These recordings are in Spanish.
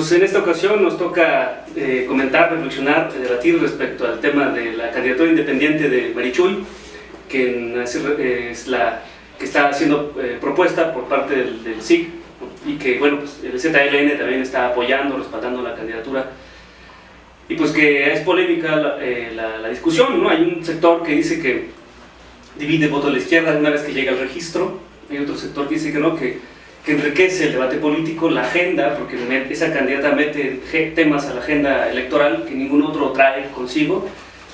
pues en esta ocasión nos toca comentar, reflexionar, debatir respecto al tema de la candidatura independiente de Marichuy, que es la que está siendo propuesta por parte del SIC, y que bueno, pues el ZLN también está apoyando, respaldando la candidatura, y pues que es polémica la discusión, ¿no? Hay un sector que dice que divide el voto a la izquierda una vez que llega al registro, hay otro sector que dice que no, que enriquece el debate político, la agenda, porque esa candidata mete temas a la agenda electoral que ningún otro trae consigo,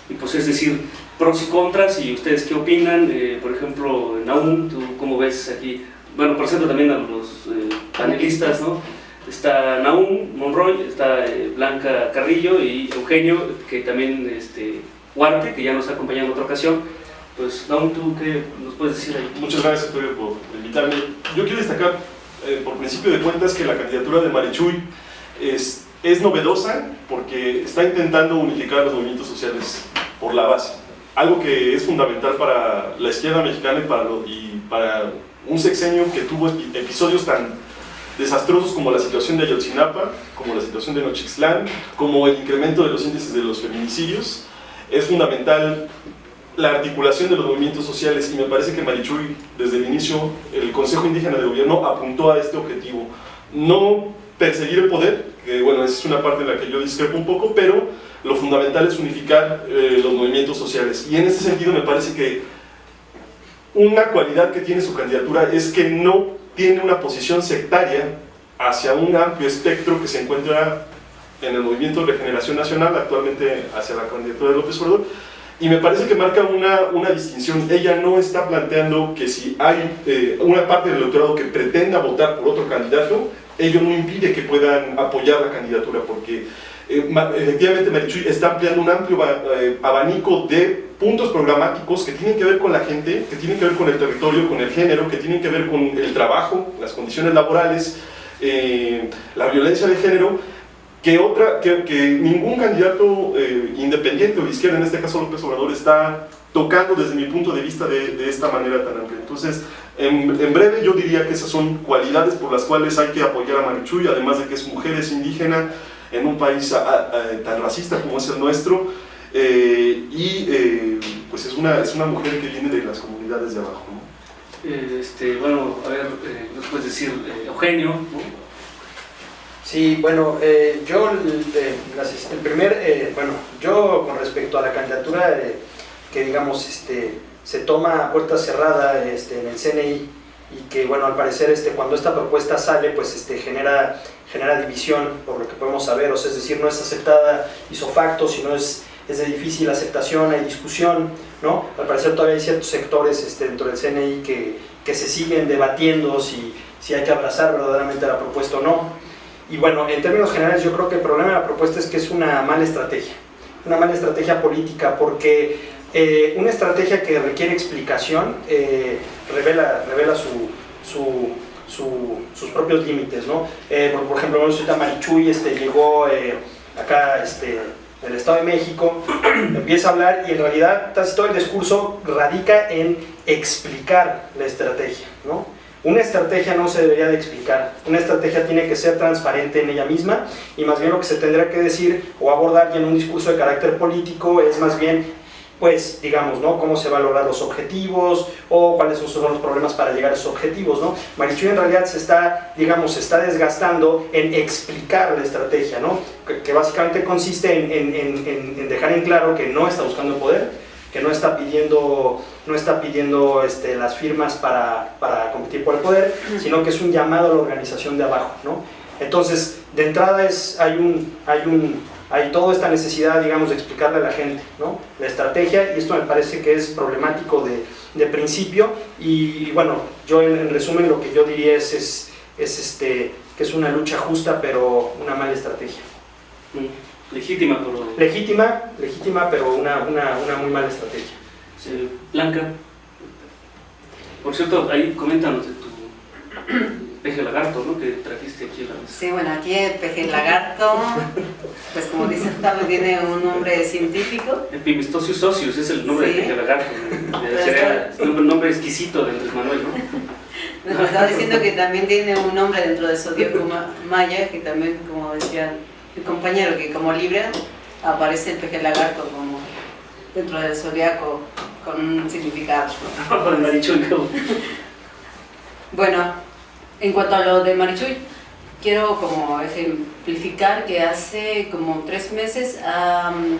y pues es decir, pros y contras. Y ustedes qué opinan, por ejemplo, Nahum, ¿tú cómo ves aquí? Bueno, presento también a los panelistas, ¿no? Está Nahum Monroy, está Blanca Carrillo y Eugenio, que también Huarte, que ya nos ha acompañado en otra ocasión. Pues Nahum, ¿tú qué nos puedes decir ahí? Muchas gracias, Antonio, por invitarme. Yo quiero destacar, por principio de cuentas, que la candidatura de Marichuy es novedosa porque está intentando unificar los movimientos sociales por la base, algo que es fundamental para la izquierda mexicana y para un sexenio que tuvo episodios tan desastrosos como la situación de Ayotzinapa, como la situación de Nochixtlán, como el incremento de los índices de los feminicidios. Es fundamental la articulación de los movimientos sociales, y me parece que Marichuy, desde el inicio, el Consejo Indígena de Gobierno apuntó a este objetivo. No perseguir el poder, que bueno, es una parte en la que yo discrepo un poco, pero lo fundamental es unificar los movimientos sociales. Y en ese sentido me parece que una cualidad que tiene su candidatura es que no tiene una posición sectaria hacia un amplio espectro que se encuentra en el movimiento de Regeneración Nacional, actualmente hacia la candidatura de López Obrador. Y me parece que marca una distinción. Ella no está planteando que si hay una parte del electorado que pretenda votar por otro candidato, ello no impide que puedan apoyar la candidatura, porque efectivamente Marichuy está ampliando un amplio abanico de puntos programáticos que tienen que ver con la gente, que tienen que ver con el territorio, con el género, que tienen que ver con el trabajo, las condiciones laborales, la violencia de género, que ningún candidato independiente o de izquierda, en este caso López Obrador, está tocando desde mi punto de vista de esta manera tan amplia. Entonces, en breve yo diría que esas son cualidades por las cuales hay que apoyar a Marichuy, además de que es mujer, es indígena, en un país tan racista como es el nuestro, pues es una mujer que viene de las comunidades de abajo, ¿no? Bueno, a ver, ¿nos puedes decir, Eugenio, ¿no? Sí, bueno, yo, gracias. Yo con respecto a la candidatura que digamos se toma a puerta cerrada en el CNI, y que bueno, al parecer cuando esta propuesta sale, pues genera división, por lo que podemos saber, o sea, es decir, no es aceptada ipso facto, sino es de difícil aceptación, hay discusión, ¿no? Al parecer todavía hay ciertos sectores dentro del CNI que se siguen debatiendo si hay que abrazar verdaderamente la propuesta o no. Y bueno, en términos generales yo creo que el problema de la propuesta es que es una mala estrategia política, porque una estrategia que requiere explicación revela sus propios límites, ¿no? Por ejemplo, ahorita Marichuy llegó acá del Estado de México, empieza a hablar y en realidad casi todo el discurso radica en explicar la estrategia, ¿no? Una estrategia no se debería de explicar, una estrategia tiene que ser transparente en ella misma, y más bien lo que se tendrá que decir o abordar ya en un discurso de carácter político es más bien, pues, digamos, ¿no?, cómo se van a lograr los objetivos o cuáles son los problemas para llegar a esos objetivos, ¿no? Marichuy en realidad se está desgastando en explicar la estrategia, ¿no?, que básicamente consiste en dejar en claro que no está buscando el poder, que no está pidiendo las firmas para competir por el poder, sino que es un llamado a la organización de abajo, ¿no? Entonces, de entrada hay toda esta necesidad, digamos, de explicarle a la gente, ¿no?, la estrategia, y esto me parece que es problemático de principio. Y bueno, yo en resumen lo que yo diría es que es una lucha justa, pero una mala estrategia. Legítima, pero una muy mala estrategia. Blanca, por cierto, ahí coméntanos de tu peje lagarto, ¿no?, que trajiste aquí a la mesa. Sí, bueno, aquí el peje lagarto, pues como dice Octavio, tiene un nombre científico. Epimistosius ocius es el nombre, sí, del peje lagarto. Sería un nombre exquisito de Andrés Manuel, ¿no? Nos estaba diciendo que también tiene un nombre dentro del zodiaco maya, que también, como decía mi compañero, que como Libra aparece el peje lagarto como dentro del zodiaco con un significado. De Marichuy. Bueno, en cuanto a lo de Marichuy, quiero como ejemplificar que hace como 3 meses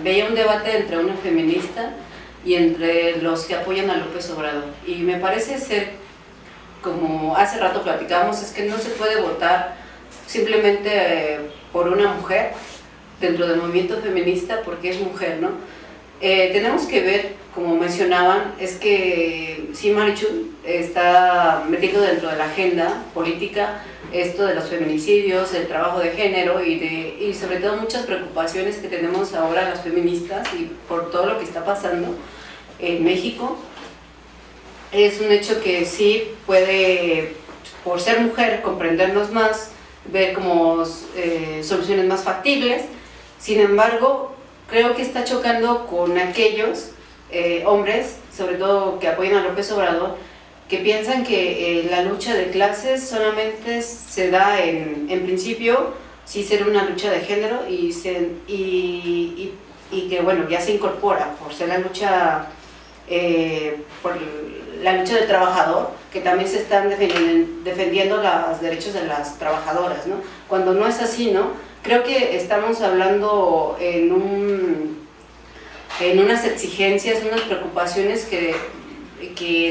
veía un debate entre una feminista y entre los que apoyan a López Obrador. Y me parece ser, como hace rato platicamos, es que no se puede votar simplemente por una mujer dentro del movimiento feminista porque es mujer, ¿no? Tenemos que ver, como mencionaban, es que sí, Marichuy está metiendo dentro de la agenda política esto de los feminicidios, el trabajo de género y sobre todo muchas preocupaciones que tenemos ahora las feministas y por todo lo que está pasando en México. Es un hecho que sí puede, por ser mujer, comprendernos más, ver como soluciones más factibles. Sin embargo, creo que está chocando con aquellos hombres, sobre todo que apoyan a López Obrador, que piensan que la lucha de clases solamente se da en principio, sí ser una lucha de género y que bueno, ya se incorpora por ser la lucha, por la lucha del trabajador, que también se están defendiendo los derechos de las trabajadoras, ¿no? Cuando no es así, ¿no? Creo que estamos hablando en unas exigencias, unas preocupaciones que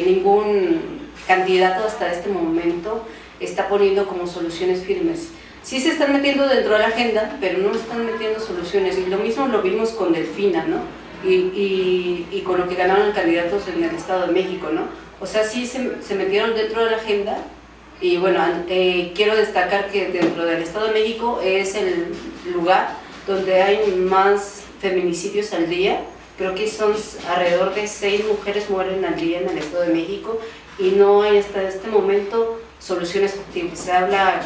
ningún candidato hasta este momento está poniendo como soluciones firmes. Sí se están metiendo dentro de la agenda, pero no están metiendo soluciones. Y lo mismo lo vimos con Delfina, ¿no? Y con lo que ganaron candidatos en el Estado de México, ¿no? O sea, sí se metieron dentro de la agenda. Y bueno, quiero destacar que dentro del Estado de México es el lugar donde hay más feminicidios al día. Creo que son alrededor de 6 mujeres mueren al día en el Estado de México y no hay hasta este momento soluciones factibles. Se habla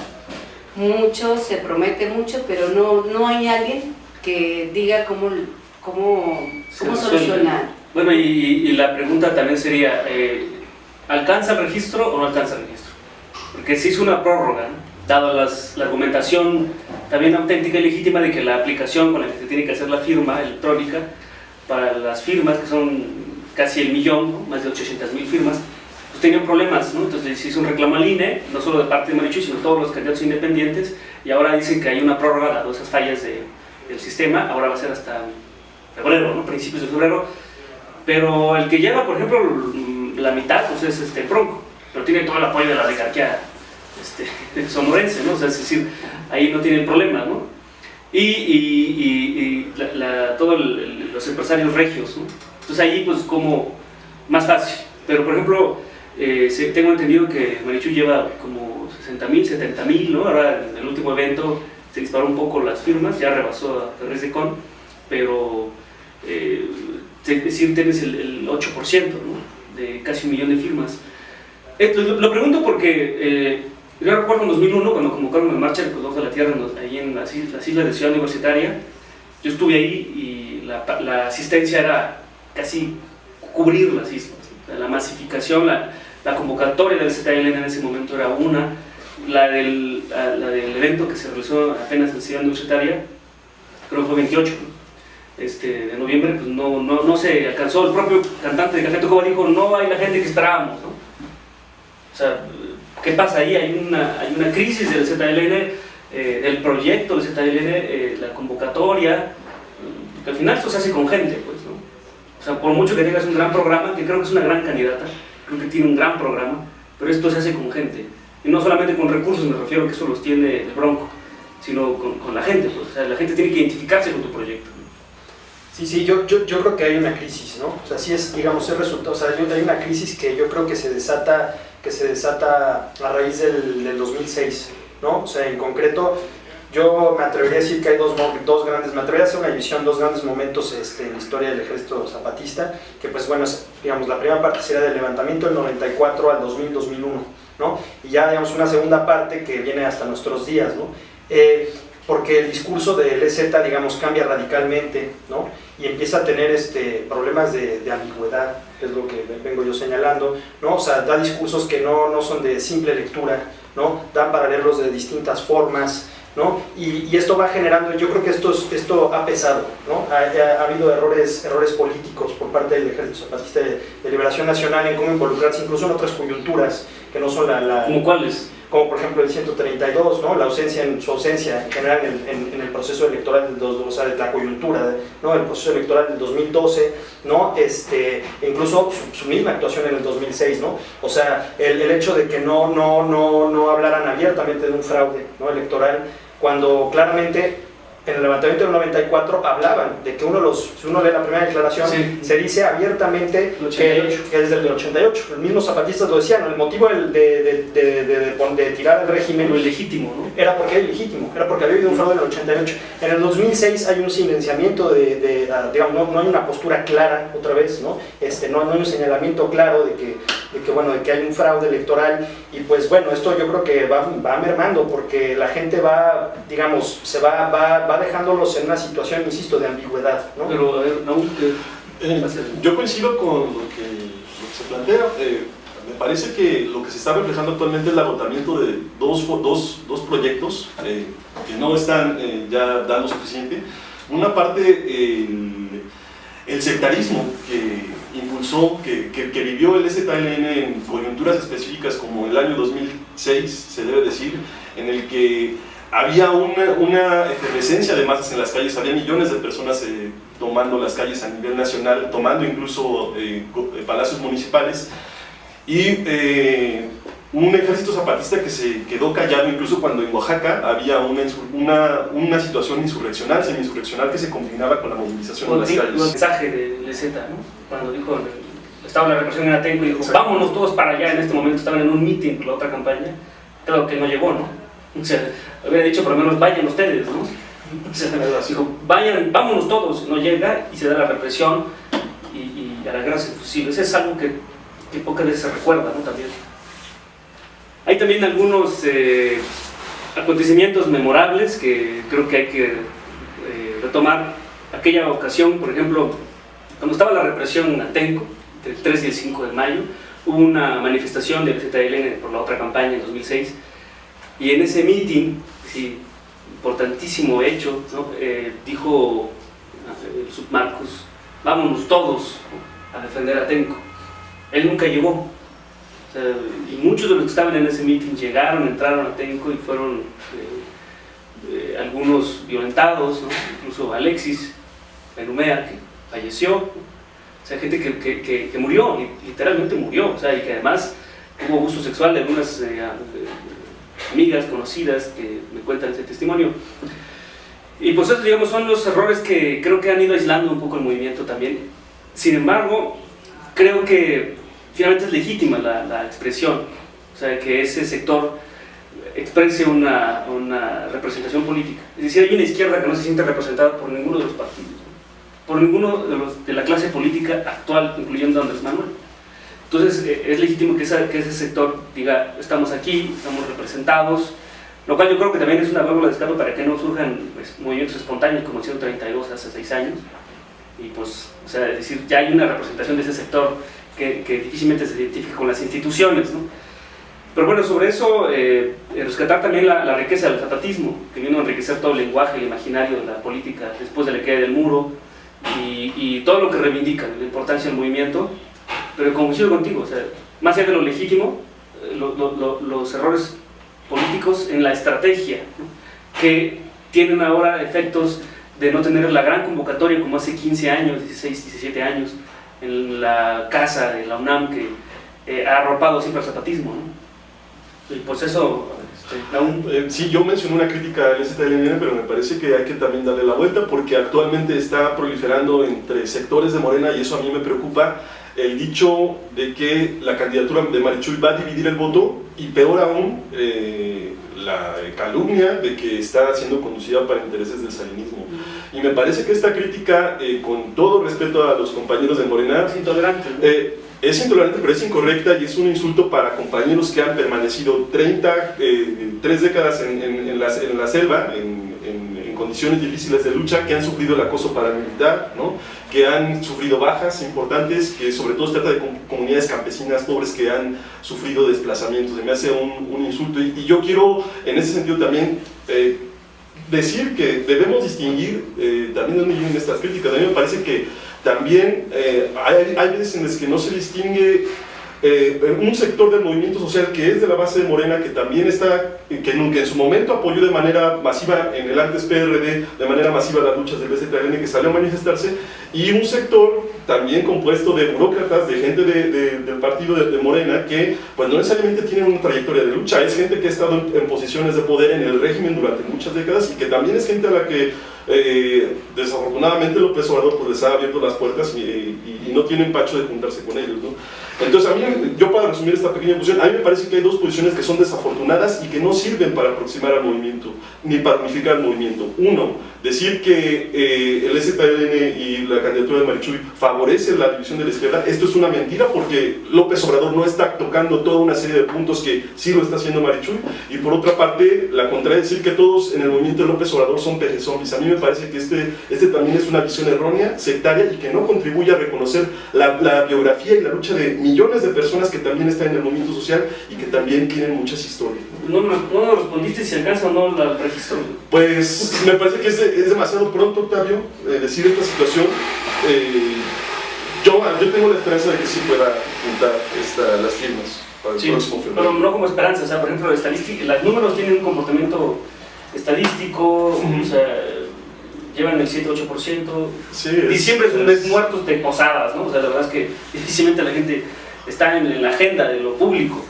mucho, se promete mucho, pero no hay alguien que diga cómo solucionar. Bueno, y la pregunta también sería, ¿alcanza el registro o no alcanza el registro? Porque se hizo una prórroga, ¿no? Dado la argumentación también auténtica y legítima de que la aplicación con la que se tiene que hacer la firma electrónica para las firmas, que son casi 1 millón, ¿no? Más de 800,000 firmas, pues tenían problemas, ¿no? Entonces se hizo un reclamo al INE, no solo de parte de Marichuy, sino todos los candidatos independientes, y ahora dicen que hay una prórroga dado esas fallas del sistema. Ahora va a ser hasta febrero, ¿no? Principios de febrero, pero el que lleva, por ejemplo, la mitad, pues es Bronco, pero tiene todo el apoyo de la oligarquía sonorense, ¿no? O sea, es decir, ahí no tienen problema, ¿no? Y todos los empresarios regios, ¿no? Entonces ahí pues como más fácil, pero por ejemplo tengo entendido que Marichuy lleva como 60,000, 70,000, ¿no? Ahora en el último evento se disparó un poco las firmas, ya rebasó a Ferrez de Con, pero es decir, tienes el 8%, ¿no? De casi 1 millón de firmas. Lo pregunto porque yo recuerdo en 2001 cuando convocaron la marcha del Código de la Tierra ahí en las islas de Ciudad Universitaria. Yo estuve ahí y la asistencia era casi cubrir las islas. La masificación, la convocatoria del ZLN en ese momento era una, la del evento que se realizó apenas en Ciudad Universitaria, creo que fue 28 de noviembre, pues no se alcanzó. El propio cantante de Café Tacuba dijo, no hay la gente que esperábamos, ¿no? O sea, ¿qué pasa ahí? Hay una crisis del ZLN, del proyecto del ZLN, la convocatoria, que al final esto se hace con gente, pues, ¿no? O sea, por mucho que tengas un gran programa, que creo que es una gran candidata, creo que tiene un gran programa, pero esto se hace con gente. Y no solamente con recursos, me refiero a que eso los tiene el Bronco, sino con la gente, pues. O sea, la gente tiene que identificarse con tu proyecto. Sí, yo creo que hay una crisis, ¿no? O sea, sí es, digamos, el resultado, o sea, hay una crisis que yo creo que se desata a raíz del 2006, ¿no? O sea, en concreto, yo me atrevería a decir que hay dos grandes, me atrevería a hacer una división, 2 grandes momentos en la historia del ejército zapatista, que pues bueno, digamos, la primera parte sería del levantamiento del 94 al 2000-2001, ¿no? Y ya, digamos, una segunda parte que viene hasta nuestros días, ¿no? Porque el discurso del EZ, digamos, cambia radicalmente, ¿no? y empieza a tener problemas de ambigüedad, que es lo que vengo yo señalando, ¿no? O sea, da discursos que no son de simple lectura, ¿no? Dan paralelos de distintas formas, ¿no? Y esto va generando, yo creo que esto ha pesado, ¿no? Ha habido errores políticos por parte del Ejército Zapatista de Liberación Nacional en cómo involucrarse incluso en otras coyunturas que no son ¿Cómo cuáles? Como por ejemplo el 132, ¿no? Su ausencia en general en el proceso electoral o sea, de la coyuntura, ¿no? El proceso electoral del 2012, ¿no? Incluso su misma actuación en el 2006, ¿no? O sea, el hecho de que no hablaran abiertamente de un fraude, ¿no? Electoral, cuando claramente en el levantamiento del 94 hablaban de que si uno lee la primera declaración, sí, se dice abiertamente que es del 88. Los mismos zapatistas lo decían, el motivo de tirar al régimen lo ilegítimo, ¿no? Era porque era ilegítimo, era porque había habido un fraude en el 88. En el 2006 hay un silenciamiento digamos, no hay una postura clara otra vez, ¿no? No hay un señalamiento claro de que hay un fraude electoral, y pues bueno, esto yo creo que va mermando, porque la gente va, digamos, va dejándolos en una situación, insisto, de ambigüedad, ¿no? Pero, Raúl, yo coincido con lo que se plantea. Me parece que lo que se está reflejando actualmente es el agotamiento de dos proyectos que no están ya dando suficiente. Una parte, el sectarismo que impulsó, que vivió el ZLN en coyunturas específicas como el año 2006, se debe decir, en el que había una efervescencia de masas en las calles, había millones de personas tomando las calles a nivel nacional, tomando incluso palacios municipales, y un ejército zapatista que se quedó callado incluso cuando en Oaxaca había una situación insurreccional, semi-insurreccional, que se combinaba con la movilización en las calles. El mensaje de Lezeta, ¿no? Cuando dijo, estaba la represión en Atenco y dijo, vámonos todos para allá. En este momento estaban en un meeting por la otra campaña, claro que no llegó, ¿no? O sea, había dicho por lo menos vayan ustedes, ¿no? O sea, dijo, vámonos todos, no llega, y se da la represión y a la guerra sin fusiles. Es algo que pocas veces se recuerda, ¿no? También. Hay también algunos acontecimientos memorables que creo que hay que retomar. Aquella ocasión, por ejemplo, cuando estaba la represión en Atenco, entre el 3 y el 5 de mayo, hubo una manifestación del ZLN por la otra campaña en 2006, y en ese meeting, sí, importantísimo hecho, ¿no? Dijo el submarcos, vámonos todos, ¿no?, a defender a Atenco. Él nunca llegó, o sea, y muchos de los que estaban en ese meeting entraron a Atenco y fueron algunos violentados, ¿no? Incluso Alexis Benumea, que falleció, ¿no? O sea, gente que murió, literalmente murió, o sea, y que además hubo abuso sexual de algunas amigas conocidas que me cuentan ese testimonio. Y pues esos, digamos, son los errores que creo que han ido aislando un poco el movimiento también. Sin embargo, creo que finalmente es legítima la expresión, o sea, que ese sector exprese una representación política. Es decir, hay una izquierda que no se siente representada por ninguno de los partidos, ¿no?, por ninguno de la clase política actual, incluyendo a Andrés Manuel. Entonces es legítimo que ese sector diga, estamos aquí, estamos representados, lo cual yo creo que también es una válvula de escape para que no surjan, pues, movimientos espontáneos como el 132 hace 6 años, y pues, o sea, es decir, ya hay una representación de ese sector que difícilmente se identifica con las instituciones, ¿no? Pero bueno, sobre eso, rescatar también la riqueza del zapatismo, que vino a enriquecer todo el lenguaje, el imaginario de la política después de la caída del muro, y todo lo que reivindica, la importancia del movimiento. Pero coincido contigo, o sea, más allá de lo legítimo, los errores políticos en la estrategia, ¿no?, que tienen ahora efectos de no tener la gran convocatoria como hace 15 años, 16, 17 años, en la casa de la UNAM, que ha arropado siempre al zapatismo, ¿no? Y pues eso, sí, yo mencioné una crítica al ZLN, pero me parece que hay que también darle la vuelta, porque actualmente está proliferando entre sectores de Morena, y eso a mí me preocupa, el dicho de que la candidatura de Marichuy va a dividir el voto, y peor aún, la calumnia de que está siendo conducida para intereses del salinismo. Y me parece que esta crítica, con todo respeto a los compañeros de Morena, es intolerante, ¿no? Es intolerante, pero es incorrecta, y es un insulto para compañeros que han permanecido 3 décadas en la selva, en en condiciones difíciles de lucha, que han sufrido el acoso paramilitar, ¿no? Que han sufrido bajas importantes, que sobre todo se trata de comunidades campesinas pobres que han sufrido desplazamientos. Se me hace un insulto, y yo quiero en ese sentido también decir que debemos distinguir, también en estas críticas, a mí me parece que también hay veces en las que no se distingue un sector del movimiento social que es de la base de Morena, que también está, que en su momento apoyó de manera masiva en el antes PRD, de manera masiva las luchas del BZLN, que salió a manifestarse, y un sector también compuesto de burócratas, de gente del partido de Morena, que pues no necesariamente tienen una trayectoria de lucha, es gente que ha estado en posiciones de poder en el régimen durante muchas décadas, y que también es gente a la que desafortunadamente López Obrador pues les ha abierto las puertas y no tiene empacho de juntarse con ellos, ¿no? Entonces a mí, yo para resumir esta pequeña posición, a mí me parece que hay dos posiciones que son desafortunadas y que no sirven para aproximar al movimiento, ni para unificar el movimiento. Uno, decir que el STLN y la candidatura de Marichuy favorece la división de la izquierda. Esto es una mentira, porque López Obrador no está tocando toda una serie de puntos que sí lo está haciendo Marichuy, y por otra parte, la contraria, decir que todos en el movimiento de López Obrador son peje zombies. A mí me parece que este también es una visión errónea, sectaria, y que no contribuye a reconocer la biografía y la lucha de millones de personas que también están en el movimiento social y que también tienen muchas historias. No nos respondiste si alcanza o no el registro. Pues me parece que es demasiado pronto, Octavio, decir esta situación. Yo tengo la esperanza de que sí pueda juntar las firmas para el próximo febrero. Pero no como esperanza, o sea, por ejemplo, los números tienen un comportamiento estadístico, o sea, llevan el 7-8%. Sí, diciembre es un mes muertos de posadas, ¿no? O sea, la verdad es que difícilmente la gente está en la agenda de lo público.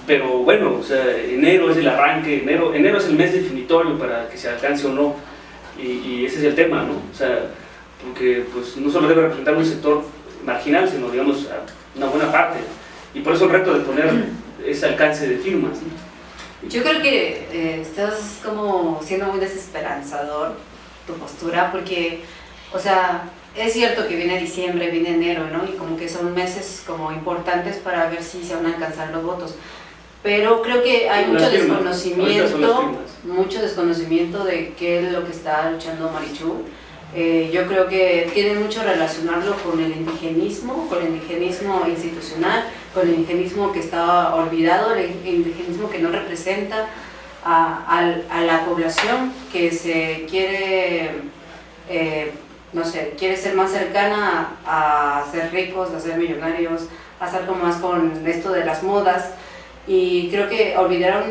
Pero bueno, o sea, enero es el arranque, enero es el mes definitorio para que se alcance o no, y ese es el tema, ¿no? O sea, porque pues no solo debe representar un sector marginal, sino digamos una buena parte, y por eso el reto de poner ese alcance de firmas, ¿no? Yo creo que estás como siendo muy desesperanzador tu postura, porque, o sea, es cierto que viene diciembre, viene enero, ¿no? Y como que son meses como importantes para ver si se van a alcanzar los votos. Pero creo que hay mucho desconocimiento de qué es lo que está luchando Marichuy. Yo creo que tiene mucho relacionarlo con el indigenismo institucional, con el indigenismo que está olvidado, el indigenismo que no representa a la población que se quiere, no sé, quiere ser más cercana a ser ricos, a ser millonarios, a estar como más con esto de las modas. Y creo que olvidaron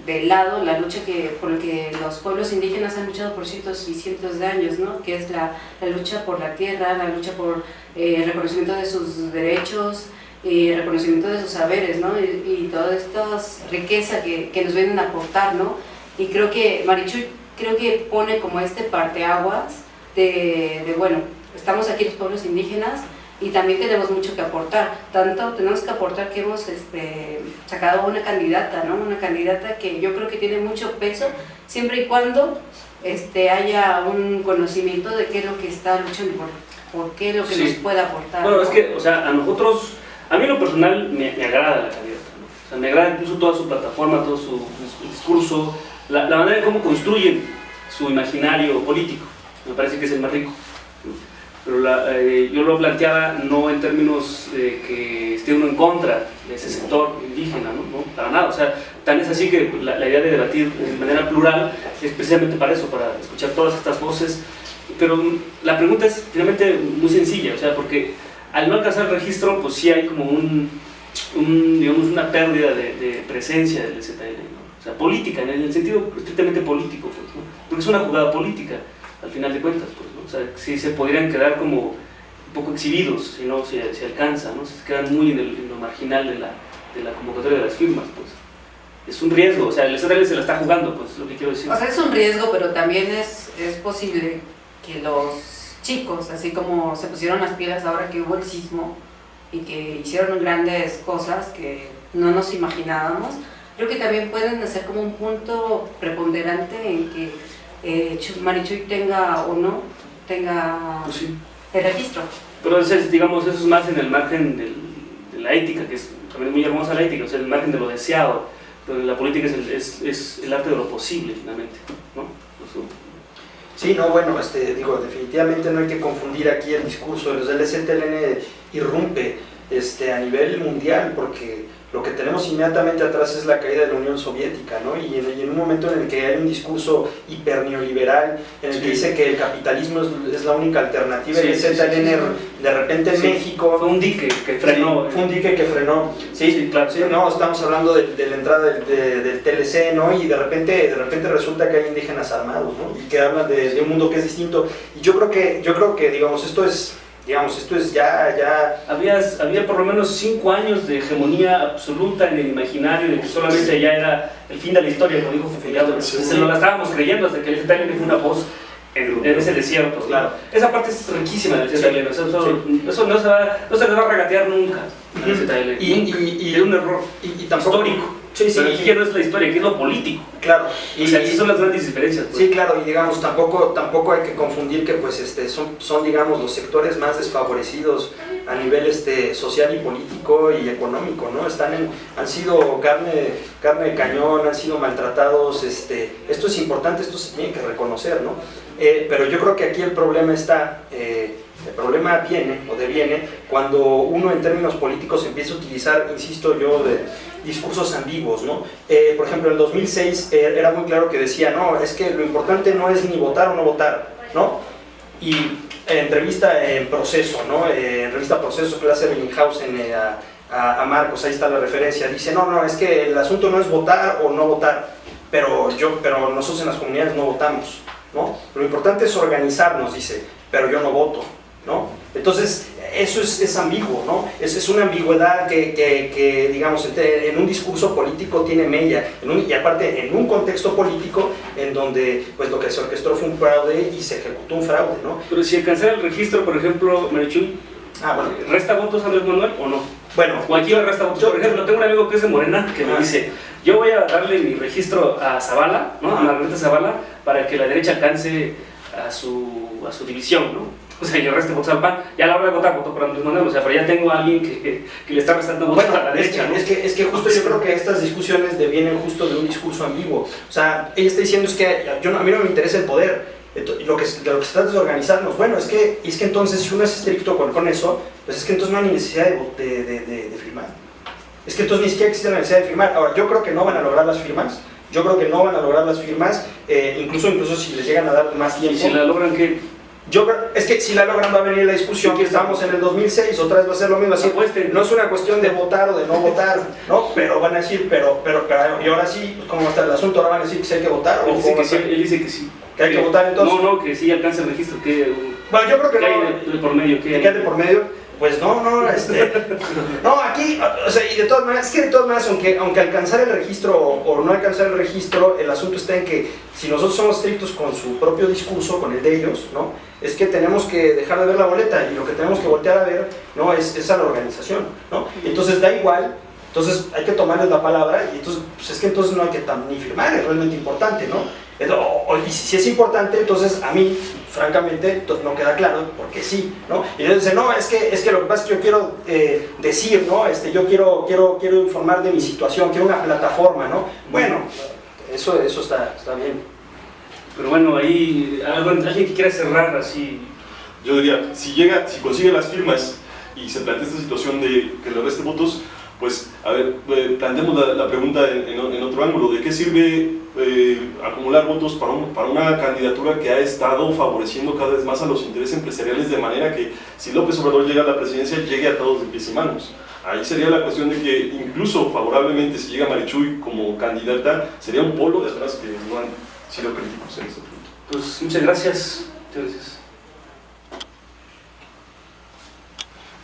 de lado la lucha por la que los pueblos indígenas han luchado por cientos y cientos de años, ¿no? Que es la lucha por la tierra, la lucha por el reconocimiento de sus derechos y reconocimiento de sus saberes, ¿no? Y toda esta riqueza que nos vienen a aportar, ¿no? Y creo que Marichuy pone como este parteaguas de bueno, estamos aquí los pueblos indígenas, y también tenemos mucho que aportar. Tanto tenemos que aportar que hemos sacado una candidata, ¿no? Una candidata que yo creo que tiene mucho peso, siempre y cuando haya un conocimiento de qué es lo que está luchando, por qué es lo que nos puede aportar. Bueno, ¿no? es que, o sea, a mí en lo personal me agrada la candidata, ¿no? O sea, me agrada incluso toda su plataforma, todo su discurso, la manera en cómo construyen su imaginario político. Me parece que es el más rico. Pero yo lo planteaba no en términos de que esté uno en contra de ese sector indígena, ¿no? Para nada, o sea, tan es así que la idea de debatir de manera plural es precisamente para eso, para escuchar todas estas voces. Pero la pregunta es finalmente muy sencilla, o sea, porque al no alcanzar el registro, pues sí hay como digamos, una pérdida de presencia del ZL, ¿no? O sea, política, en el sentido estrictamente político, pues, ¿no? Porque es una jugada política, al final de cuentas, pues, ¿no? O sea, sí se podrían quedar como un poco exhibidos si no se alcanza, ¿no? Se quedan muy en lo marginal de la convocatoria de las firmas, pues. Es un riesgo, o sea, el ZL se la está jugando, pues, lo que quiero decir. O sea, es un riesgo, pero también es posible que los chicos, así como se pusieron las pilas ahora que hubo el sismo y que hicieron grandes cosas que no nos imaginábamos, creo que también pueden hacer como un punto preponderante en que Marichuy tenga o no tenga pues sí, el registro. pero digamos, eso es más en el margen de la ética, que es también muy hermosa la ética, o sea, el margen de lo deseado, pero la política es el arte de lo posible, finalmente, ¿no? Sí, no, bueno, digo, definitivamente no hay que confundir aquí el discurso. Los del ZLN irrumpe a nivel mundial, porque lo que tenemos inmediatamente atrás es la caída de la Unión Soviética, ¿no? Y en un momento en el que hay un discurso hiperneoliberal, en el que dice que el capitalismo es la única alternativa, y el ZLN de repente en México... Fue un dique que frenó. Fue un dique que frenó. Sí, claro. Sí, no, estamos hablando de la entrada del TLC, ¿no? Y de repente resulta que hay indígenas armados, ¿no? Y que hablan de un mundo que es distinto. Y yo creo que digamos, esto es ya... Había por lo menos 5 años de hegemonía absoluta en el imaginario, de que solamente ya era el fin de la historia, como dijo Fufillado. Se lo la estábamos creyendo hasta que el ZLN fue una voz en ese desierto. Claro. Esa parte es riquísima del ZLN, eso no se le va a regatear nunca al ZLN. Y es un error y tampoco, histórico. Sí, Pero aquí ya no es la historia, aquí es lo político. Claro. O sea, aquí son las grandes diferencias. Pues. Sí, claro, y digamos, tampoco hay que confundir que pues son digamos los sectores más desfavorecidos a nivel social y político y económico, ¿no? Han sido carne de cañón, han sido maltratados, esto es importante, esto se tiene que reconocer, ¿no? Pero yo creo que aquí el problema el problema deviene cuando uno en términos políticos empieza a utilizar, insisto yo, de discursos ambiguos, ¿no? Por ejemplo, en el 2006 era muy claro que decía, no, es que lo importante no es ni votar o no votar, ¿no? Y entrevista en Proceso, ¿no? Revista Proceso, que le hace Bellinghausen a Marcos, ahí está la referencia, dice, no, es que el asunto no es votar o no votar, pero nosotros en las comunidades no votamos, ¿no? Lo importante es organizarnos, dice, pero yo no voto, ¿no? Entonces, eso es ambiguo, ¿no? Es una ambigüedad que digamos, en un discurso político tiene mella, y aparte en un contexto político en donde pues lo que se orquestó fue un fraude y se ejecutó un fraude, ¿no? Pero si alcanzara el registro, por ejemplo, Marichuy, bueno. ¿resta votos Andrés Manuel o no? Bueno, o aquí le resta votos. Por ejemplo, tengo un amigo que es de Morena que me dice, yo voy a darle mi registro a Zavala, ¿no? A Margarita Zavala, para que la derecha alcance a su división, ¿no? O sea, yo reste votos al PAN, ya a la hora de votar voto por Andrés Manuel, o sea, pero ya tengo a alguien que le está restando votos a la derecha, ¿no? Es que justo yo creo que estas discusiones devienen justo de un discurso ambiguo. O sea, ella está diciendo es que a mí no me interesa el poder, de lo que se trata es de organizarnos. Bueno, es que entonces si uno es estricto con eso, pues es que entonces no hay necesidad de firmar. Es que entonces ni siquiera existe la necesidad de firmar. Ahora, yo creo que no van a lograr las firmas. Incluso si les llegan a dar más tiempo. ¿Y si la logran qué? Es que si la logran va a venir la discusión que estamos en el 2006, otra vez va a ser lo mismo, así, no es una cuestión de votar o de no votar, ¿no? Pero van a decir, y ahora sí, pues, ¿cómo va a estar el asunto? Ahora van a decir que sí hay que votar. Él dice que sí. ¿Que hay que votar entonces? No, que sí alcanza el registro. Bueno, yo creo que no. ¿Qué hay de por medio? ¿Qué hay de por medio? Pues no, no, aquí, o sea, y de todas maneras, aunque alcanzar el registro o no alcanzar el registro, el asunto está en que si nosotros somos estrictos con su propio discurso, con el de ellos, ¿no? Es que tenemos que dejar de ver la boleta y lo que tenemos que voltear a ver, ¿no? Es a la organización, ¿no? Entonces da igual, entonces hay que tomarles la palabra y entonces, pues es que entonces no hay que ni firmar, es realmente importante, ¿no? Y si es importante, entonces a mí, francamente, no queda claro porque sí, ¿no? Y ellos dicen, no, es que lo que pasa es que yo quiero decir, ¿no? Yo quiero informar de mi situación, quiero una plataforma, ¿no? Bueno, eso está bien. Pero bueno, ahí, alguien que quiera cerrar así. Yo diría, si consigue las firmas y se plantea esta situación de que le reste votos, pues, a ver, planteemos la pregunta en otro ángulo. ¿De qué sirve acumular votos para una candidatura que ha estado favoreciendo cada vez más a los intereses empresariales, de manera que si López Obrador llega a la presidencia, llegue a todos de pies y manos? Ahí sería la cuestión de que incluso favorablemente, si llega Marichuy como candidata, sería un polo de personas que no han sido críticos en este punto. Pues muchas gracias.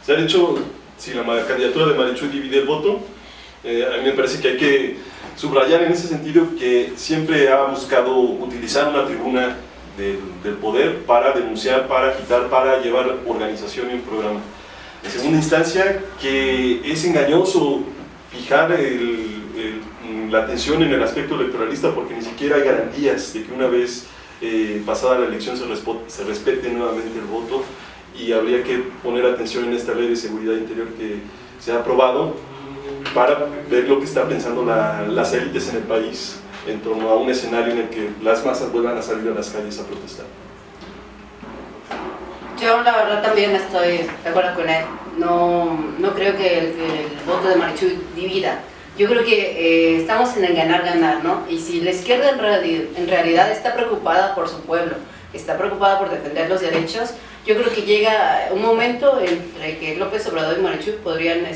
Se ha dicho, si la candidatura de Marichuy divide el voto, a mí me parece que hay que subrayar en ese sentido que siempre ha buscado utilizar una tribuna del poder para denunciar, para agitar, para llevar organización y un programa. En segunda instancia, que es engañoso fijar la atención en el aspecto electoralista, porque ni siquiera hay garantías de que una vez pasada la elección se respete nuevamente el voto, y habría que poner atención en esta ley de seguridad interior que se ha aprobado para ver lo que están pensando las élites en el país en torno a un escenario en el que las masas vuelvan a salir a las calles a protestar. Yo la verdad también estoy de acuerdo con él. No creo que el voto de Marichuy divida. Yo creo que estamos en el ganar-ganar, ¿no? Y si la izquierda en realidad está preocupada por su pueblo, está preocupada por defender los derechos, yo creo que llega un momento entre que López Obrador y Marichuy podrían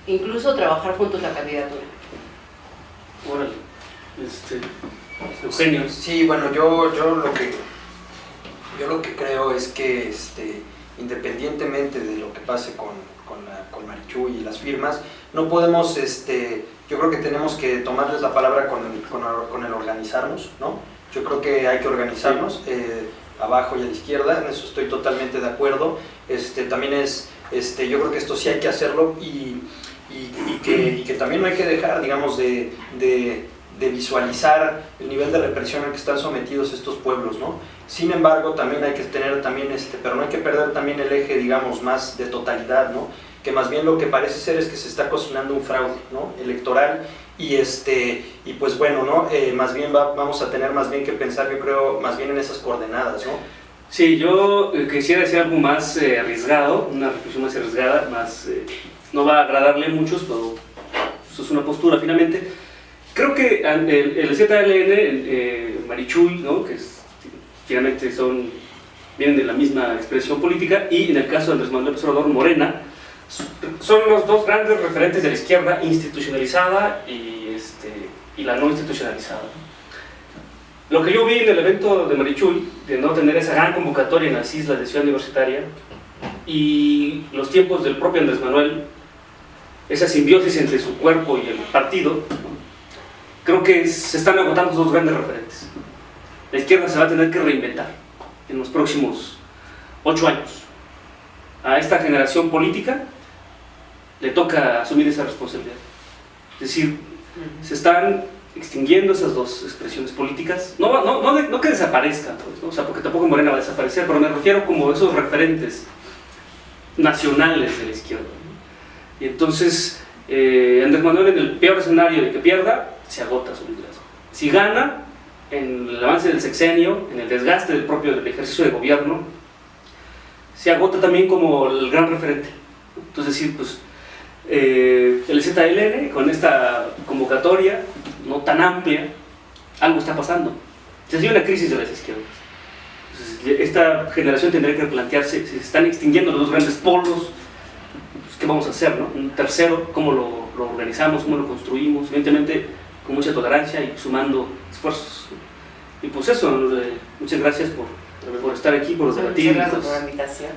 incluso trabajar juntos la candidatura. Órale. Eugenio. Sí, bueno, yo lo que creo es que independientemente de lo que pase con Marichuy y las firmas, no podemos, yo creo que tenemos que tomarles la palabra con el organizarnos, ¿no? Yo creo que hay que organizarnos, abajo y a la izquierda, en eso estoy totalmente de acuerdo. También yo creo que esto sí hay que hacerlo y que también no hay que dejar, digamos, de visualizar el nivel de represión al que están sometidos estos pueblos, ¿no? Sin embargo, también hay que tener pero no hay que perder también el eje, digamos, más de totalidad, ¿no? Que más bien lo que parece ser es que se está cocinando un fraude, ¿no? Electoral y pues bueno, ¿no? Más bien vamos a tener más bien que pensar, yo creo, más bien en esas coordenadas, ¿no? Sí, yo quisiera decir algo más arriesgado, una reflexión más arriesgada, no va a agradarle a muchos, pero eso es una postura finalmente. Creo que el ZLN, Marichuy, ¿no? Que finalmente vienen de la misma expresión política, y en el caso de Andrés Manuel López Obrador, Morena, son los dos grandes referentes de la izquierda institucionalizada y la no institucionalizada. Lo que yo vi en el evento de Marichuy, de no tener esa gran convocatoria en las islas de Ciudad Universitaria, y los tiempos del propio Andrés Manuel, esa simbiosis entre su cuerpo y el partido, ¿no? Creo que se están agotando esos dos grandes referentes. La izquierda se va a tener que reinventar en los próximos 8 años. A esta generación política le toca asumir esa responsabilidad. Es decir, se están extinguiendo esas dos expresiones políticas. No que desaparezcan, pues, ¿no? O sea, porque tampoco Morena va a desaparecer, pero me refiero como esos referentes nacionales de la izquierda, ¿no? Y entonces, Andrés Manuel, en el peor escenario de que pierda, se agota su liderazgo. Si gana, en el avance del sexenio, en el desgaste del ejercicio de gobierno, se agota también como el gran referente. Entonces, sí, pues, el ZLN, con esta convocatoria no tan amplia, algo está pasando. Se sigue una crisis de las izquierdas. Entonces, esta generación tendría que replantearse, si se están extinguiendo los dos grandes polos, pues, ¿qué vamos a hacer, no? Un tercero, ¿cómo lo organizamos, cómo lo construimos? Evidentemente, con mucha tolerancia y sumando esfuerzos. Y pues eso, muchas gracias por estar aquí, por debatir. Muchas gracias por la invitación.